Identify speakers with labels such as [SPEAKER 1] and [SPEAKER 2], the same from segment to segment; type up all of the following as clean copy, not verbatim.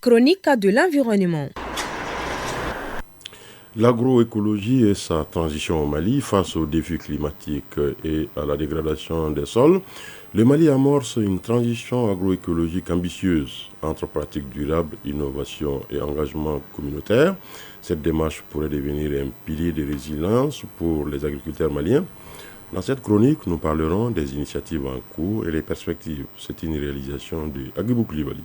[SPEAKER 1] Chronique de l'environnement.
[SPEAKER 2] L'agroécologie et sa transition au Mali face aux défis climatiques et à la dégradation des sols. Le Mali amorce une transition agroécologique ambitieuse entre pratiques durables, innovation et engagement communautaire. Cette démarche pourrait devenir un pilier de résilience pour les agriculteurs maliens. Dans cette chronique, nous parlerons des initiatives en cours et les perspectives. C'est une réalisation de Agibou Koulibaly.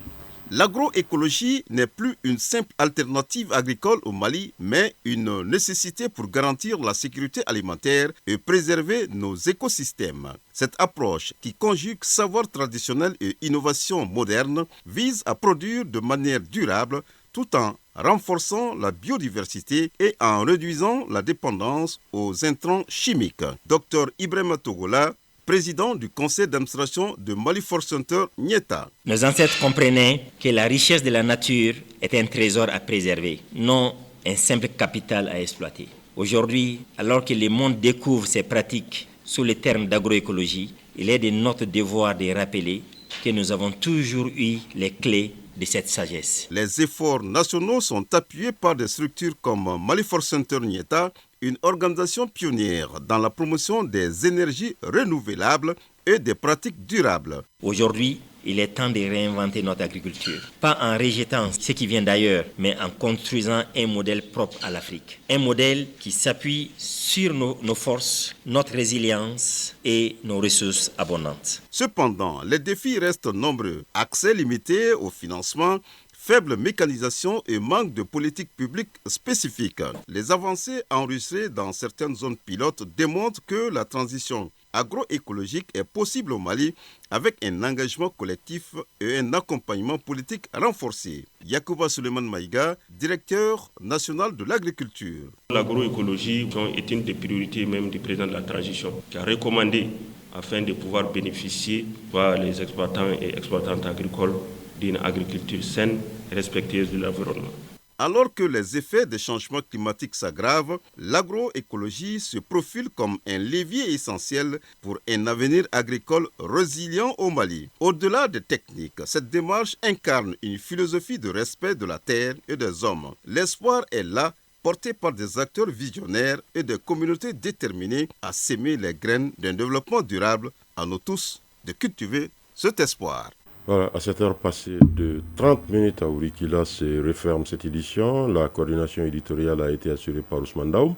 [SPEAKER 3] L'agroécologie n'est plus une simple alternative agricole au Mali, mais une nécessité pour garantir la sécurité alimentaire et préserver nos écosystèmes. Cette approche, qui conjugue savoir traditionnel et innovation moderne, vise à produire de manière durable tout en renforçant la biodiversité et en réduisant la dépendance aux intrants chimiques. Dr Ibrahima Togola, président du conseil d'administration de Mali Force Center Nieta.
[SPEAKER 4] Nos ancêtres comprenaient que la richesse de la nature est un trésor à préserver, non un simple capital à exploiter. Aujourd'hui, alors que le monde découvre ces pratiques sous le terme d'agroécologie, il est de notre devoir de rappeler que nous avons toujours eu les clés de cette sagesse.
[SPEAKER 3] Les efforts nationaux sont appuyés par des structures comme Mali Force Center Nieta, une organisation pionnière dans la promotion des énergies renouvelables et des pratiques durables.
[SPEAKER 4] Aujourd'hui, il est temps de réinventer notre agriculture. Pas en rejetant ce qui vient d'ailleurs, mais en construisant un modèle propre à l'Afrique. Un modèle qui s'appuie sur nos forces, notre résilience et nos ressources abondantes.
[SPEAKER 3] Cependant, les défis restent nombreux. Accès limité au financement, faible mécanisation et manque de politique publique spécifique. Les avancées enregistrées dans certaines zones pilotes démontrent que la transition agroécologique est possible au Mali avec un engagement collectif et un accompagnement politique renforcé. Yacouba Suleiman Maïga, directeur national de l'agriculture.
[SPEAKER 5] L'agroécologie est une des priorités même du président de la transition qui a recommandé afin de pouvoir bénéficier par les exploitants et exploitantes agricoles d'une agriculture saine et respectueuse de l'environnement.
[SPEAKER 3] Alors que les effets des changements climatiques s'aggravent, l'agroécologie se profile comme un levier essentiel pour un avenir agricole résilient au Mali. Au-delà des techniques, cette démarche incarne une philosophie de respect de la terre et des hommes. L'espoir est là, porté par des acteurs visionnaires et des communautés déterminées à s'aimer les graines d'un développement durable. À nous tous de cultiver cet espoir.
[SPEAKER 2] Voilà, à cette heure passée de 30 minutes à Ourikila se referme cette édition. La coordination éditoriale a été assurée par Ousmane Daoum.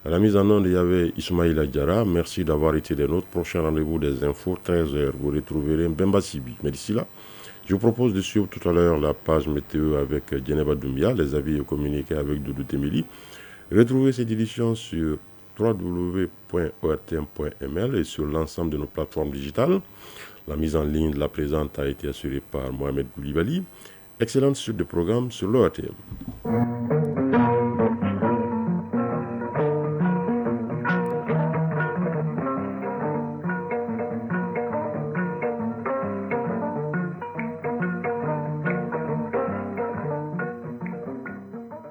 [SPEAKER 2] À la mise en onde, il y avait Ismaïla Diarra. Merci d'avoir été des nôtres. Prochain rendez-vous des infos, 13h. Vous retrouverez Mbemba Sibi. Mais d'ici là, je vous propose de suivre tout à l'heure la page météo avec Djeneba Doumbia, les avis et communiqués avec Doudou Temili. Retrouvez cette édition sur www.ortm.ml et sur l'ensemble de nos plateformes digitales. La mise en ligne de la présente a été assurée par Mohamed Koulibaly. Excellente suite de programme sur l'ORTM.